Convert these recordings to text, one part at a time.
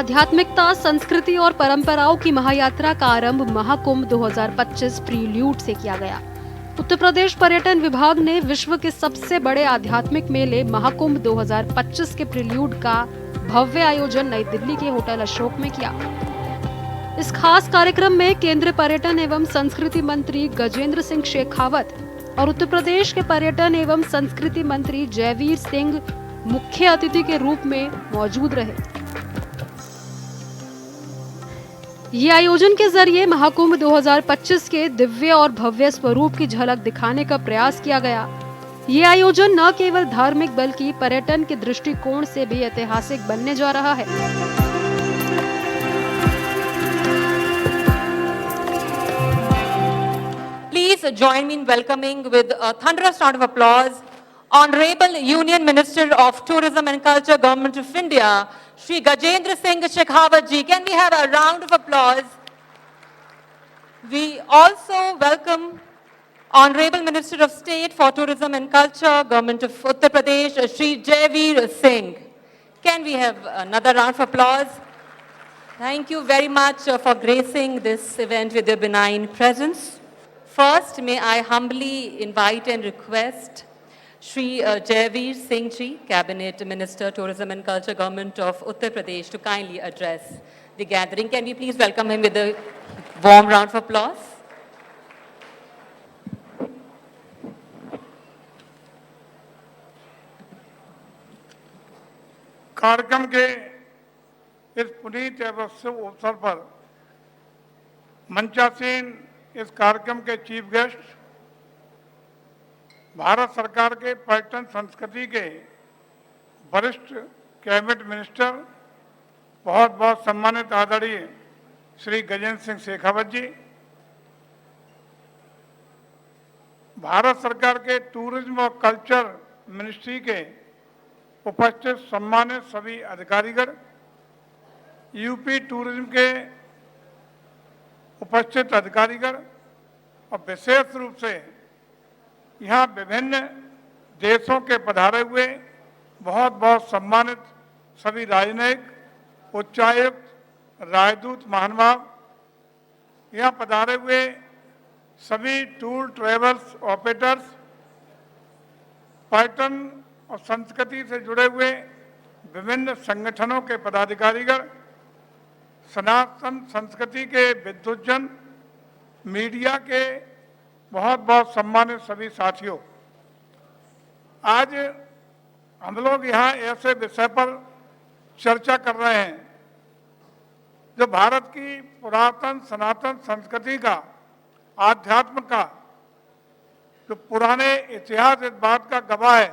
आध्यात्मिकता, संस्कृति और परंपराओं की महायात्रा का आरंभ महाकुंभ 2025 प्रील्यूड से किया गया। उत्तर प्रदेश पर्यटन विभाग ने विश्व के सबसे बड़े आध्यात्मिक मेले महाकुंभ 2025 के प्रील्यूड का भव्य आयोजन नई दिल्ली के होटल अशोक में किया। इस खास कार्यक्रम में केंद्रीय पर्यटन एवं संस्कृति मंत्री गजेंद्र सिंह शेखावत और उत्तर प्रदेश के पर्यटन एवं संस्कृति मंत्री जयवीर सिंह मुख्य अतिथि के रूप में मौजूद रहे। ये आयोजन के जरिए महाकुंभ 2025 के दिव्य और भव्य स्वरूप की झलक दिखाने का प्रयास किया गया। ये आयोजन न केवल धार्मिक बल्कि पर्यटन के दृष्टिकोण से भी ऐतिहासिक बनने जा रहा है। Please join me in welcoming with a thunderous round of applause Honorable Union Minister of Tourism and Culture, Government of India, Shri Gajendra Singh Shekhawat ji. Can we have a round of applause? We also welcome Honorable Minister of State for Tourism and Culture, Government of Uttar Pradesh, Shri Jayveer Singh. Can we have another round of applause? Thank you very much for gracing this event with your benign presence. First, may I humbly invite and request Shri Jayveer Singh ji, Cabinet Minister, Tourism and Culture, Government of Uttar Pradesh, to kindly address the gathering. Can we please welcome him with a warm round of applause? कार्यक्रम के इस पुनीत अवसर पर मंचासीन इस कार्यक्रम के chief guest Bharat सरकार के पर्यटन संस्कृति के वरिष्ठ कैबिनेट मिनिस्टर, बहुत बहुत सम्मानित आदरणीय श्री गजेंद्र सिंह शेखावत जी, भारत सरकार के टूरिज्म और कल्चर मिनिस्ट्री के उपस्थित सम्मानित सभी अधिकारीगण, यूपी टूरिज्म के उपस्थित अधिकारीगण और विशेष रूप से यहाँ विभिन्न देशों के पधारे हुए बहुत बहुत सम्मानित सभी राजनयिक, उच्चायुक्त, राजदूत, महानुभाव, यहाँ पधारे हुए सभी टूर ट्रेवल्स ऑपरेटर्स, पर्यटन और संस्कृति से जुड़े हुए विभिन्न संगठनों के पदाधिकारीगण, सनातन संस्कृति के विद्वज्जन, मीडिया के बहुत बहुत सम्मानित सभी साथियों, आज हम लोग यहाँ ऐसे विषय पर चर्चा कर रहे हैं जो भारत की पुरातन सनातन संस्कृति का, आध्यात्म का, जो पुराने इतिहास इस बात का गवाह है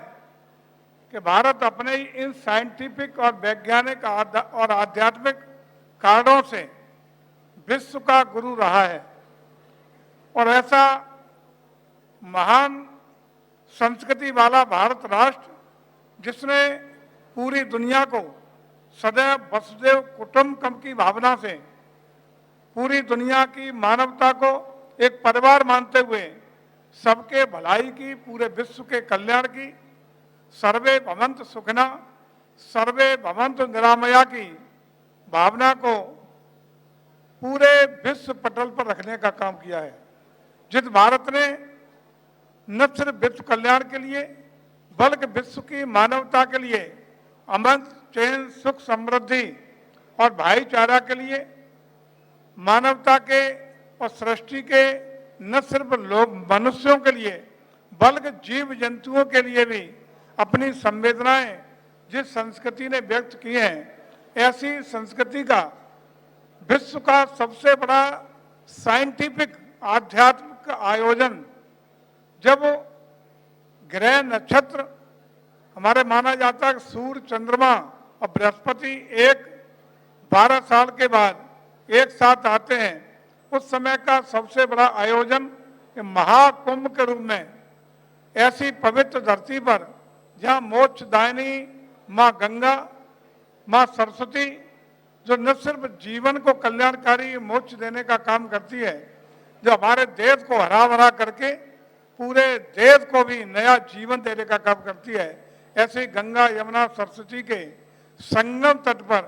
कि भारत अपने ही इन साइंटिफिक और वैज्ञानिक और आध्यात्मिक कारणों से विश्व का गुरु रहा है और ऐसा महान संस्कृति वाला भारत राष्ट्र जिसने पूरी दुनिया को सदैव वसुदेव कुटुंबकम की भावना से पूरी दुनिया की मानवता को एक परिवार मानते हुए सबके भलाई की, पूरे विश्व के कल्याण की, सर्वे भवन्तु सुखिना सर्वे भवन्तु निरामया की भावना को पूरे विश्व पटल पर रखने का काम किया है। जिस भारत ने न सिर्फ विश्व कल्याण के लिए बल्कि विश्व की मानवता के लिए अमन, चैन, सुख, समृद्धि और भाईचारा के लिए, मानवता के और सृष्टि के न सिर्फ लोग मनुष्यों के लिए बल्कि जीव जंतुओं के लिए भी अपनी संवेदनाएं जिस संस्कृति ने व्यक्त की हैं, ऐसी संस्कृति का विश्व का सबसे बड़ा साइंटिफिक आध्यात्मिक आयोजन, जब ग्रह नक्षत्र हमारे माना जाता है सूर्य, चंद्रमा और बृहस्पति 12 साल के बाद एक साथ आते हैं, उस समय का सबसे बड़ा आयोजन महाकुंभ के रूप में ऐसी पवित्र धरती पर जहाँ मोक्षदायिनी माँ गंगा, माँ सरस्वती, जो न सिर्फ जीवन को कल्याणकारी मोक्ष देने का काम करती है, जो हमारे देश को हरा भरा करके पूरे देश को भी नया जीवन देने का काम करती है, ऐसे गंगा, यमुना, सरस्वती के संगम तट पर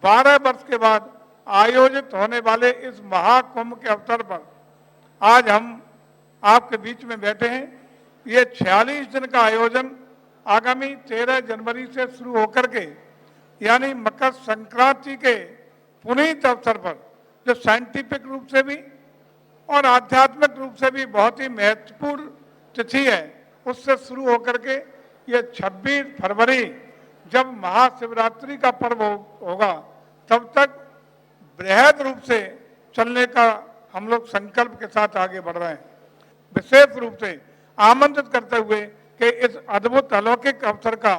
12 वर्ष के बाद आयोजित होने वाले इस महाकुंभ के अवसर पर आज हम आपके बीच में बैठे हैं। ये 46 दिन का आयोजन आगामी 13 जनवरी से शुरू होकर के यानी मकर संक्रांति के पुनीत अवसर पर, जो साइंटिफिक रूप से भी और आध्यात्मिक रूप से भी बहुत ही महत्वपूर्ण तिथि है, उससे शुरू होकर के ये 26 फरवरी जब महाशिवरात्रि का पर्व होगा तब तक बृहद रूप से चलने का हम लोग संकल्प के साथ आगे बढ़ रहे हैं। विशेष रूप से आमंत्रित करते हुए कि इस अद्भुत अलौकिक अवसर का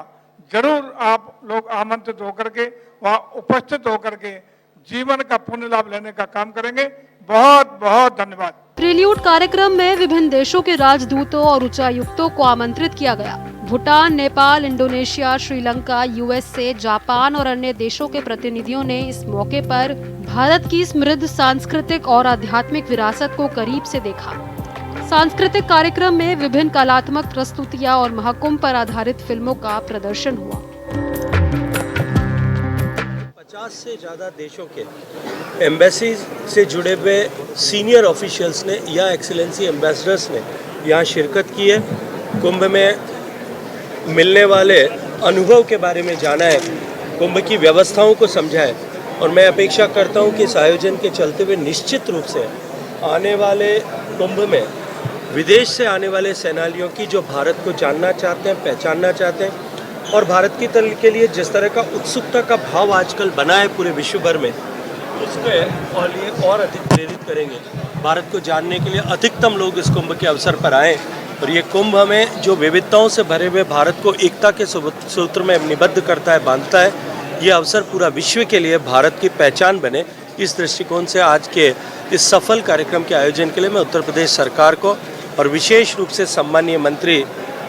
जरूर आप लोग आमंत्रित होकर के वहाँ उपस्थित होकर के जीवन का पुण्य लाभ लेने का काम करेंगे। बहुत बहुत धन्यवाद। प्रील्यूड कार्यक्रम में विभिन्न देशों के राजदूतों और उच्चायुक्तों को आमंत्रित किया गया। Bhutan, Nepal, Indonesia, Sri Lanka, USA, Japan और अन्य देशों के प्रतिनिधियों ने इस मौके पर भारत की समृद्ध सांस्कृतिक और आध्यात्मिक विरासत को करीब से देखा। सांस्कृतिक कार्यक्रम में विभिन्न कलात्मक प्रस्तुतियां और महाकुंभ पर आधारित फिल्मों का प्रदर्शन हुआ। 50 से ज़्यादा देशों के एम्बेसी से जुड़े हुए सीनियर ऑफिशियल्स ने या एक्सीलेंसी एम्बेसडर्स ने यहाँ शिरकत की है। कुंभ में मिलने वाले अनुभव के बारे में जाना है, कुंभ की व्यवस्थाओं को समझा है और मैं अपेक्षा करता हूँ कि इस आयोजन के चलते हुए निश्चित रूप से आने वाले कुंभ में विदेश से आने वाले सैलानियों की जो भारत को जानना चाहते हैं, पहचानना चाहते हैं और भारत की तरह के लिए जिस तरह का उत्सुकता का भाव आजकल बना है पूरे विश्व भर में, उस पर और ये और अधिक प्रेरित करेंगे। भारत को जानने के लिए अधिकतम लोग इस कुंभ के अवसर पर आएँ और ये कुंभ हमें जो विविधताओं से भरे हुए भारत को एकता के सूत्र में निबद्ध करता है, बांधता है। ये अवसर पूरा विश्व के लिए भारत की पहचान बने, इस दृष्टिकोण से आज के इस सफल कार्यक्रम के आयोजन के लिए मैं उत्तर प्रदेश सरकार को और विशेष रूप से सम्मानीय मंत्री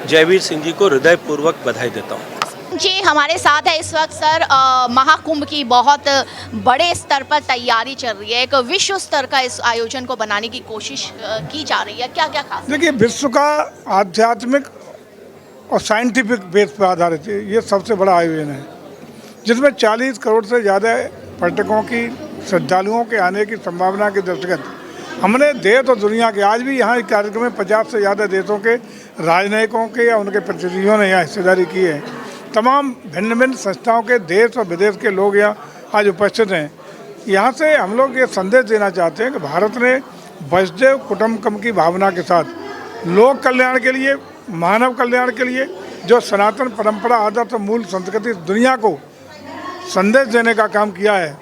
जयवीर सिंह जी को हृदयपूर्वक बधाई देता हूँ। जी हमारे साथ है इस वक्त सर। महाकुंभ की बहुत बड़े स्तर पर तैयारी चल रही है, एक विश्व स्तर का इस आयोजन को बनाने की कोशिश की जा रही है, क्या क्या खास? देखिए, विश्व का आध्यात्मिक और साइंटिफिक बेस पर आधारित ये सबसे बड़ा आयोजन है, जिसमें 40 करोड़ से ज़्यादा पर्यटकों की, श्रद्धालुओं के आने की संभावना के दृष्टिगत हमने देश और दुनिया के, आज भी यहाँ इस कार्यक्रम में 50 से ज़्यादा देशों के राजनयिकों के या उनके प्रतिनिधियों ने यहाँ हिस्सेदारी की है। तमाम भिन्न भिन्न संस्थाओं के देश और विदेश के लोग यहाँ आज उपस्थित हैं। यहाँ से हम लोग ये संदेश देना चाहते हैं कि भारत ने वसुधैव कुटुंबकम की भावना के साथ लोक कल्याण के लिए, मानव कल्याण के लिए जो सनातन परंपरा, आदत और मूल संस्कृति दुनिया को संदेश देने का काम किया है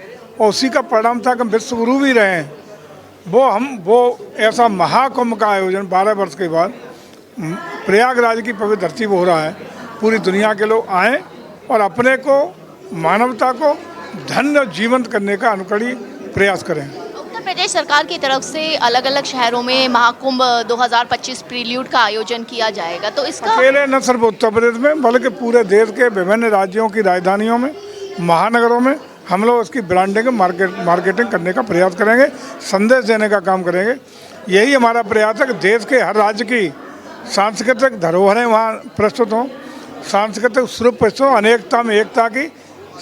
और उसी का परिणाम था कि हम विश्व गुरु भी रहे हैं। वो ऐसा महाकुंभ का आयोजन 12 वर्ष के बाद प्रयागराज की पवित्र धरती पर हो रहा है। पूरी दुनिया के लोग आएँ और अपने को, मानवता को धन्य जीवंत करने का अनुकरणीय प्रयास करें। उत्तर प्रदेश सरकार की तरफ से अलग अलग शहरों में महाकुंभ 2025 प्रील्यूड का आयोजन किया जाएगा, तो इसका अकेले न सिर्फ उत्तर प्रदेश में बल्कि पूरे देश के विभिन्न राज्यों की राजधानियों में, महानगरों में हम लोग उसकी ब्रांडिंग, मार्केटिंग करने का प्रयास करेंगे, संदेश देने का काम करेंगे। यही हमारा प्रयास है कि देश के हर राज्य की सांस्कृतिक धरोहरें वहाँ प्रस्तुत हों, सांस्कृतिक स्वरूप प्रस्तुत हों, अनेकता में एकता की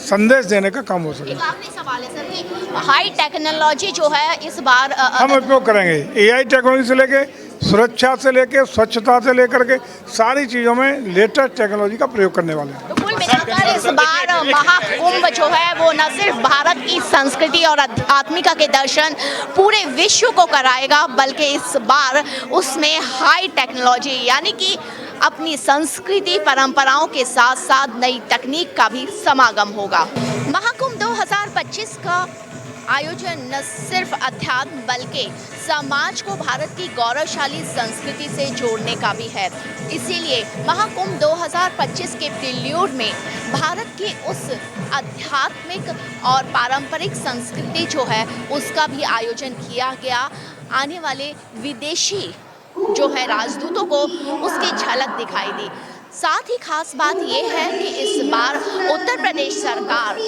संदेश देने का काम हो सके। एक आखिरी सवाल है सर कि हाई टेक्नोलॉजी जो है इस बार हम उपयोग करेंगे। AI टेक्नोलॉजी से लेके सुरक्षा से लेके स्वच्छता से लेकर के सारी चीज़ों में लेटेस्ट टेक्नोलॉजी का प्रयोग करने वाले हैं। तो कुल मिलाकर इस बार महाकुंभ जो है वो न सिर्फ भारत की संस्कृति और आध्यात्मिका के दर्शन पूरे विश्व को कराएगा, बल्कि इस बार उसमें हाई टेक्नोलॉजी यानी कि अपनी संस्कृति परंपराओं के साथ साथ नई तकनीक का भी समागम होगा। महाकुंभ 2025 का आयोजन न सिर्फ अध्यात्म बल्कि समाज को भारत की गौरवशाली संस्कृति से जोड़ने का भी है। इसीलिए महाकुंभ 2025 के प्रील्यूड में भारत की उस आध्यात्मिक और पारंपरिक संस्कृति जो है उसका भी आयोजन किया गया। आने वाले विदेशी जो है राजदूतों को उसकी झलक दिखाई दी। साथ ही खास बात यह है कि इस बार उत्तर प्रदेश सरकार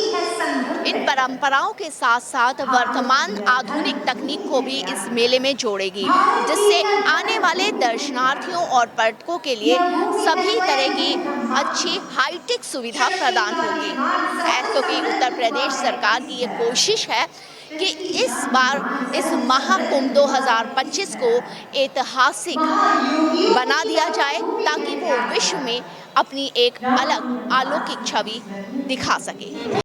इन परंपराओं के साथ साथ वर्तमान आधुनिक तकनीक को भी इस मेले में जोड़ेगी, जिससे आने वाले दर्शनार्थियों और पर्यटकों के लिए सभी तरह की अच्छी हाईटेक सुविधा प्रदान होगी। क्योंकि उत्तर प्रदेश सरकार की ये कोशिश है कि इस बार इस महाकुंभ 2025 को ऐतिहासिक बना दिया जाए, ताकि वो विश्व में अपनी एक अलग अलौकिक छवि दिखा सके।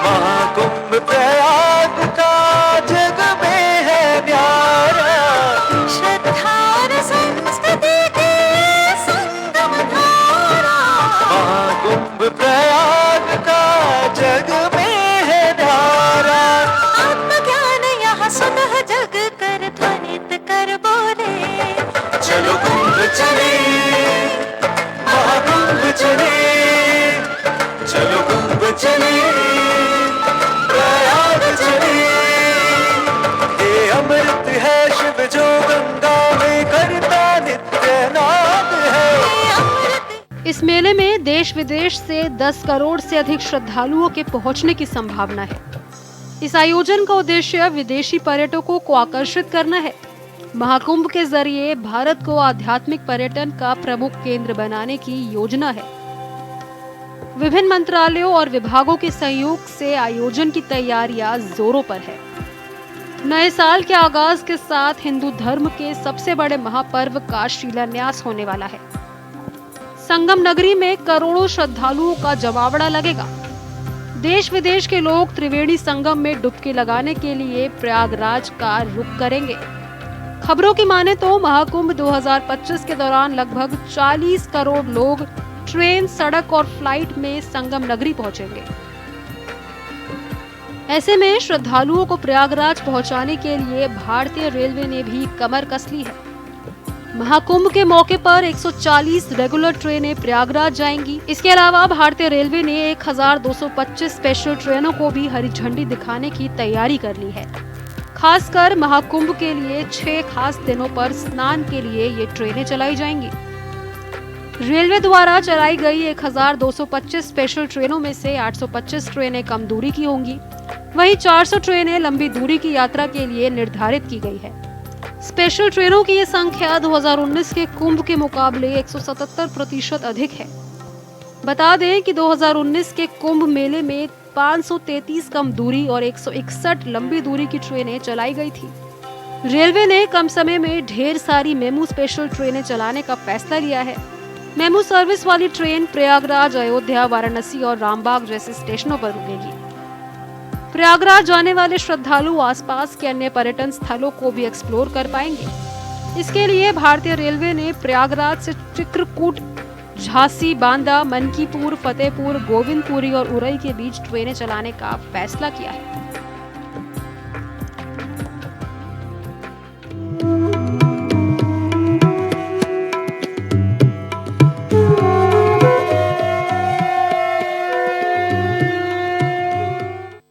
महाकुंभ प्रयाग का जग में है न्यारा, श्रद्धा और संस्कृति के संगम धारा। महाकुंभ प्रयाग का जग में है न्यारा, आत्मज्ञान यहाँ सुलह जग कर ध्वनित कर बोले। चलो कुंभ चले, महाकुंभ चले, चलो कुंभ चले, प्रयाग चले। ये अमृत है शिव जो गंगा में करता नित्य नाद है। इस मेले में देश विदेश से 10 करोड़ से अधिक श्रद्धालुओं के पहुंचने की संभावना है। इस आयोजन का उद्देश्य विदेशी पर्यटकों को आकर्षित करना है। महाकुंभ के जरिए भारत को आध्यात्मिक पर्यटन का प्रमुख केंद्र बनाने की योजना है। विभिन्न मंत्रालयों और विभागों के सहयोग से आयोजन की तैयारियां जोरों पर है। नए साल के आगाज के साथ हिंदू धर्म के सबसे बड़े महापर्व का शिलान्यास होने वाला है। संगम नगरी में करोड़ों श्रद्धालुओं का जमावड़ा लगेगा। देश विदेश के लोग त्रिवेणी संगम में डुबकी लगाने के लिए प्रयागराज का रुख करेंगे। खबरों की माने तो महाकुंभ 2025 के दौरान लगभग 40 करोड़ लोग ट्रेन, सड़क और फ्लाइट में संगम नगरी पहुंचेंगे। ऐसे में श्रद्धालुओं को प्रयागराज पहुंचाने के लिए भारतीय रेलवे ने भी कमर कस ली है। महाकुंभ के मौके पर 140 रेगुलर ट्रेनें प्रयागराज जाएंगी। इसके अलावा भारतीय रेलवे ने 1225 स्पेशल ट्रेनों को भी हरी झंडी दिखाने की तैयारी कर ली है। खासकर महाकुंभ के लिए 6 खास दिनों पर स्नान के लिए ये ट्रेनें चलाई जाएंगी। रेलवे द्वारा चलाई गई 1225 स्पेशल ट्रेनों में से 825 ट्रेनें कम दूरी की होंगी, वहीं 400 ट्रेनें लंबी दूरी की यात्रा के लिए निर्धारित की गई है। स्पेशल ट्रेनों की ये संख्या 2019 के कुंभ के मुकाबले 177% अधिक है। बता दें कि 2019 के कुंभ मेले में 533 कम दूरी और 161 लंबी दूरी की ट्रेनें चलाई गई थी। रेलवे ने कम समय में ढेर सारी मेमू स्पेशल ट्रेनें चलाने का फैसला लिया है। मेमू सर्विस वाली ट्रेन प्रयागराज, अयोध्या, वाराणसी और रामबाग जैसे स्टेशनों पर रुकेगी। प्रयागराज जाने वाले श्रद्धालु आसपास के अन्य पर्यटन स्थलों को भी एक्सप्लोर कर पाएंगे। इसके लिए भारतीय रेलवे ने प्रयागराज से चित्रकूट, झांसी, बांदा, मनकीपुर, फतेहपुर, गोविंदपुरी और उरई के बीच ट्रेनें चलाने का फैसला किया है।